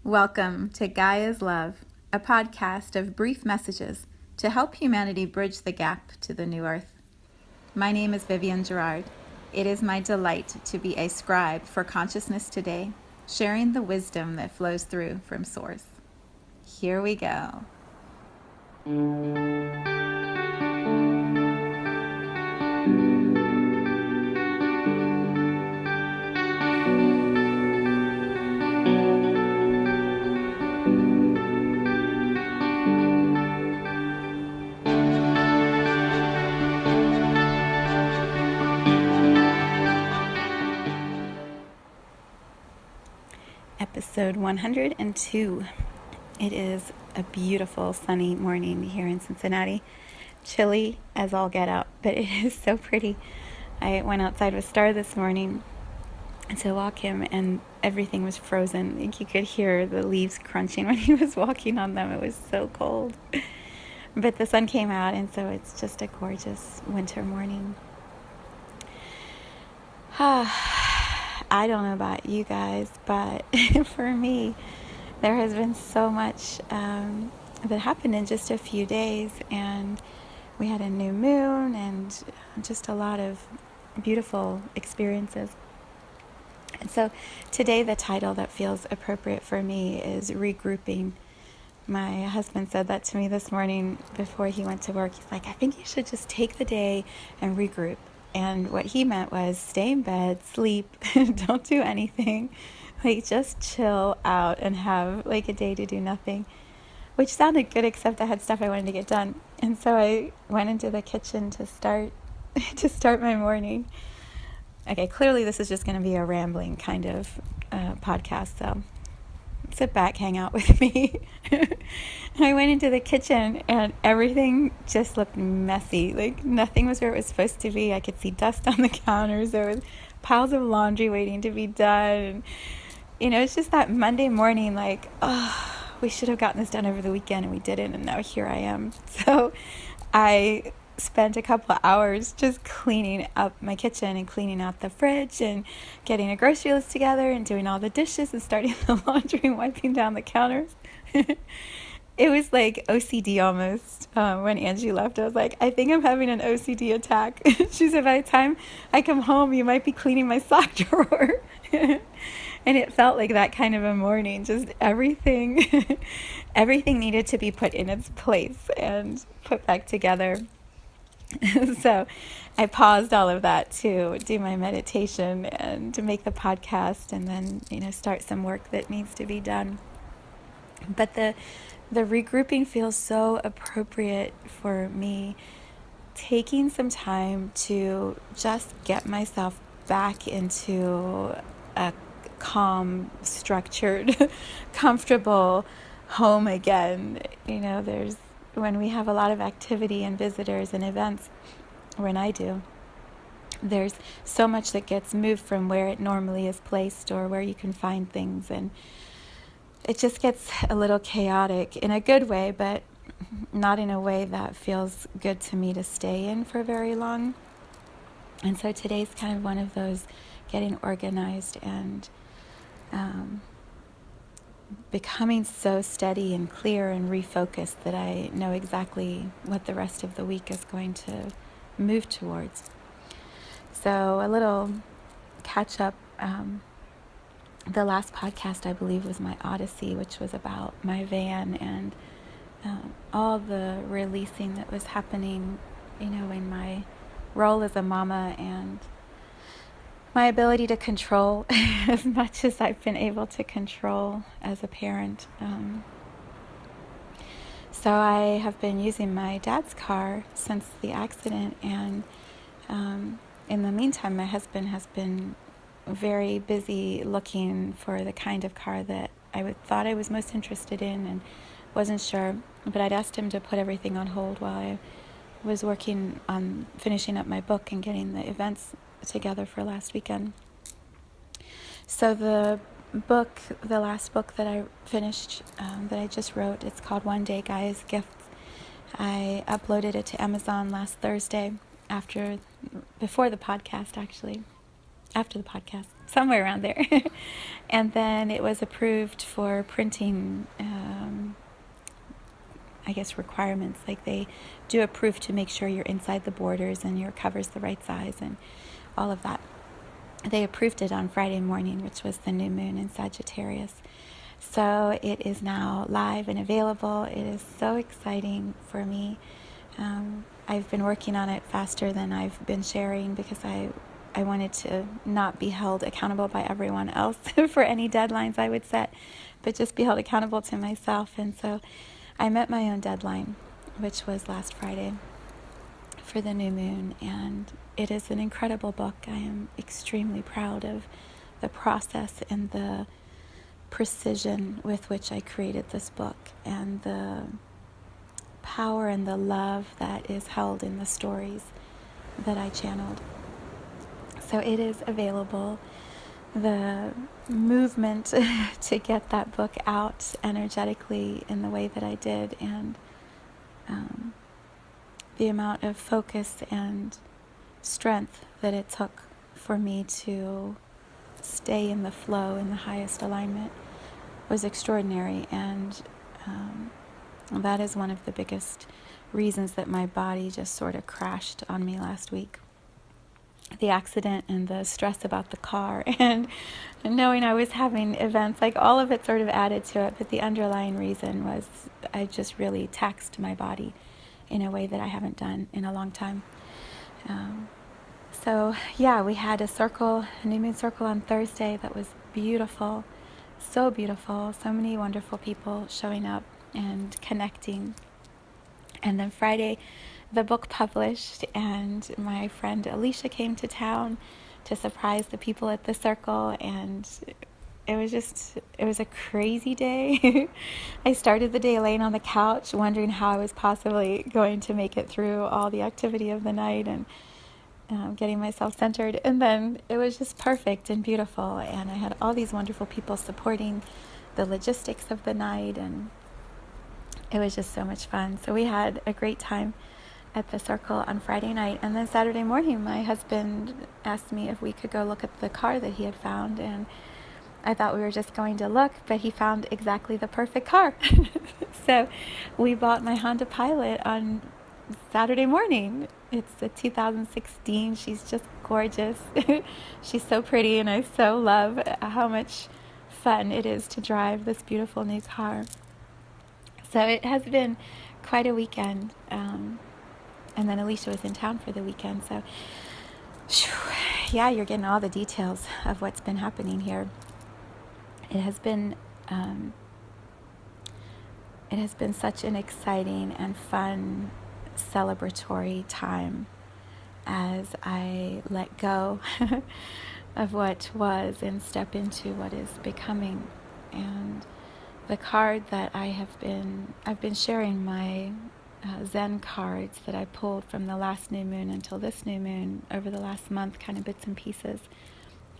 Welcome to Gaia's Love, a podcast of brief messages to help humanity bridge the gap to the new earth. My name is Vivienne Gerard. It is my delight to be a scribe for consciousness today, sharing the wisdom that flows through from Source. Here we go. Episode 102. It is a beautiful sunny morning here in Cincinnati. Chilly as all get out, but it is so pretty. I went outside with Star this morning to walk him, and everything was frozen. I think you could hear the leaves crunching when he was walking on them. It was so cold. But the sun came out, and so it's just a gorgeous winter morning. I don't know about you guys, but for me, there has been so much that happened in just a few days, and we had a new moon and just a lot of beautiful experiences. And so today the title that feels appropriate for me is Regrouping. My husband said that to me this morning before he went to work. He's like, I think you should just take the day and regroup. And what he meant was stay in bed, sleep, don't do anything. Like just chill out and have like a day to do nothing, which sounded good, except I had stuff I wanted to get done. And so I went into the kitchen to start my morning. Okay, clearly this is just going to be a rambling kind of podcast, so sit back, hang out with me. I went into the kitchen and everything just looked messy. Like nothing was where it was supposed to be. I could see dust on the counters. There was piles of laundry waiting to be done. And, it's just that Monday morning, like, oh, we should have gotten this done over the weekend and we didn't, and now here I am. So I spent a couple of hours just cleaning up my kitchen and cleaning out the fridge and getting a grocery list together and doing all the dishes and starting the laundry and wiping down the counters. It was like OCD almost. When Angie left, I was like, I think I'm having an OCD attack. She said, by the time I come home, you might be cleaning my sock drawer. And it felt like that kind of a morning. Just everything needed to be put in its place and put back together. So I paused all of that to do my meditation and to make the podcast and then, start some work that needs to be done. But the regrouping feels so appropriate for me, taking some time to just get myself back into a calm, structured, comfortable home again. There's when we have a lot of activity and visitors and events, when I do, there's so much that gets moved from where it normally is placed or where you can find things, and it just gets a little chaotic in a good way, but not in a way that feels good to me to stay in for very long. And so today's kind of one of those getting organized and becoming so steady and clear and refocused that I know exactly what the rest of the week is going to move towards. So a little catch up. The last podcast, I believe, was my Odyssey, which was about my van and all the releasing that was happening, in my role as a mama and my ability to control as much as I've been able to control as a parent. So I have been using my dad's car since the accident, and in the meantime, my husband has been very busy looking for the kind of car that thought I was most interested in and wasn't sure. But I'd asked him to put everything on hold while I was working on finishing up my book and getting the events together for last weekend. So the last book that I finished, that I just wrote, it's called One Day Gaia's Gifts. I uploaded it to Amazon last Thursday before the podcast actually. after the podcast, somewhere around there. And then it was approved for printing, I guess, requirements. Like they do a proof to make sure you're inside the borders and your cover's the right size and all of that. They approved it on Friday morning, which was the new moon in Sagittarius. So it is now live and available. It is so exciting for me. I've been working on it faster than I've been sharing because I wanted to not be held accountable by everyone else for any deadlines I would set, but just be held accountable to myself. And so I met my own deadline, which was last Friday for the new moon, and it is an incredible book. I am extremely proud of the process and the precision with which I created this book and the power and the love that is held in the stories that I channeled. So it is available. The movement to get that book out energetically in the way that I did, and the amount of focus and strength that it took for me to stay in the flow, in the highest alignment, was extraordinary. And that is one of the biggest reasons that my body just sort of crashed on me last week. The accident and the stress about the car and knowing I was having events, like all of it sort of added to it. But the underlying reason was I just really taxed my body in a way that I haven't done in a long time. So yeah, we had a new moon circle on Thursday that was beautiful, so many wonderful people showing up and connecting. And then Friday, the book published, and my friend Alicia came to town to surprise the people at the circle, and it was a crazy day. I started the day laying on the couch wondering how I was possibly going to make it through all the activity of the night and getting myself centered, and then it was just perfect and beautiful, and I had all these wonderful people supporting the logistics of the night, and it was just so much fun. So we had a great time at the circle on Friday night, and then Saturday morning my husband asked me if we could go look at the car that he had found, and I thought we were just going to look, but he found exactly the perfect car. So we bought my Honda Pilot on Saturday morning. It's a 2016. She's just gorgeous. She's so pretty, and I so love how much fun it is to drive this beautiful new car. So it has been quite a weekend. And then Alicia was in town for the weekend. So, yeah, you're getting all the details of what's been happening here. It has been such an exciting and fun celebratory time as I let go of what was and step into what is becoming. And the card that I've been sharing my Zen cards that I pulled from the last new moon until this new moon over the last month, kind of bits and pieces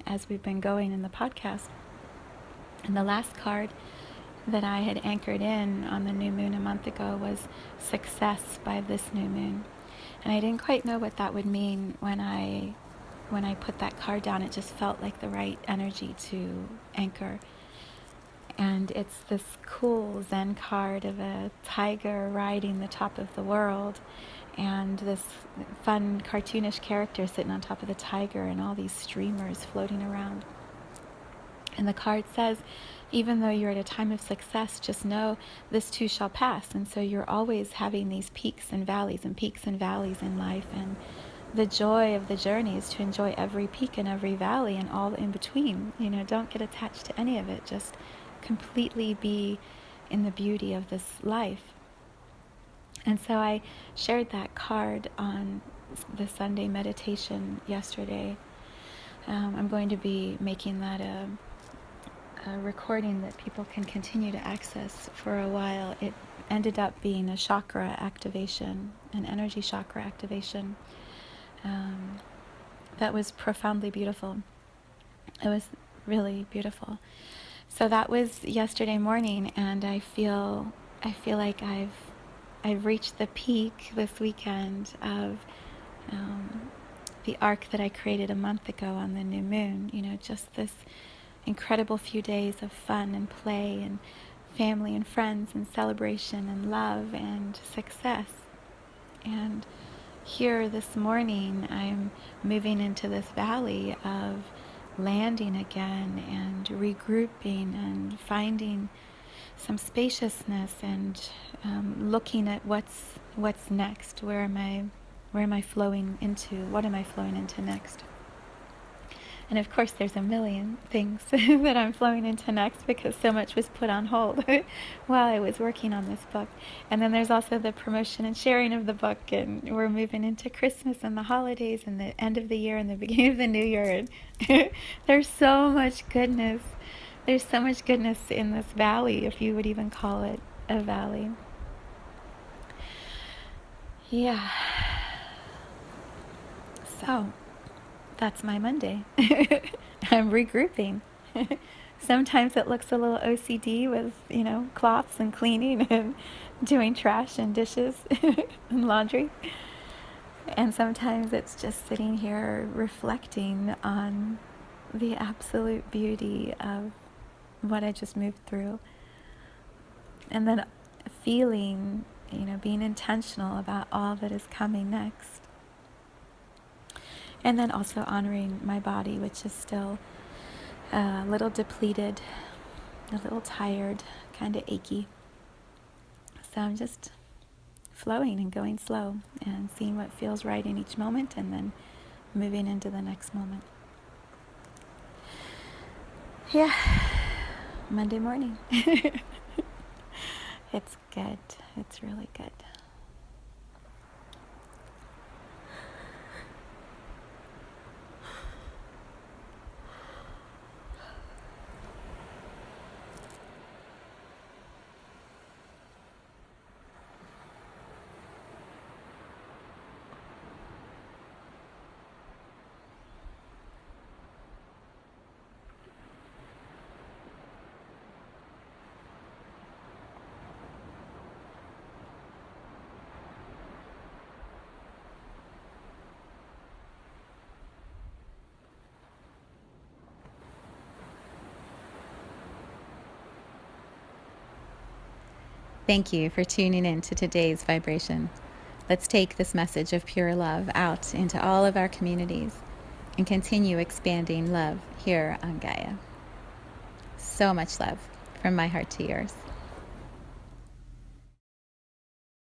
as we've been going in the podcast. And the last card that I had anchored in on the new moon a month ago was success by this new moon. And I didn't quite know what that would mean when I put that card down. It just felt like the right energy to anchor. And it's this cool Zen card of a tiger riding the top of the world, and this fun cartoonish character sitting on top of the tiger, and all these streamers floating around. And the card says, even though you're at a time of success, just know this too shall pass. And so you're always having these peaks and valleys in life, and the joy of the journey is to enjoy every peak and every valley and all in between. Don't get attached to any of it. Just completely be in the beauty of this life. And so I shared that card on the Sunday meditation yesterday. I'm going to be making that a recording that people can continue to access for a while. It ended up being a chakra activation, an energy chakra activation, that was profoundly beautiful. It was really beautiful. So that was yesterday morning, and I feel like I've reached the peak this weekend of the arc that I created a month ago on the new moon. Just this incredible few days of fun and play and family and friends and celebration and love and success. And here this morning, I'm moving into this valley of landing again and regrouping and finding some spaciousness and looking at what's next. Where am I flowing into? What am I flowing into next? And of course, there's a million things that I'm flowing into next because so much was put on hold while I was working on this book. And then there's also the promotion and sharing of the book, and we're moving into Christmas and the holidays and the end of the year and the beginning of the new year. And there's so much goodness. There's so much goodness in this valley, if you would even call it a valley. Yeah. So that's my Monday. I'm regrouping. Sometimes it looks a little OCD with, cloths and cleaning and doing trash and dishes and laundry. And sometimes it's just sitting here reflecting on the absolute beauty of what I just moved through. And then feeling, being intentional about all that is coming next. And then also honoring my body, which is still a little depleted, a little tired, kind of achy. So I'm just flowing and going slow and seeing what feels right in each moment and then moving into the next moment. Yeah, Monday morning. It's good. It's really good. Thank you for tuning in to today's vibration. Let's take this message of pure love out into all of our communities and continue expanding love here on Gaia. So much love from my heart to yours.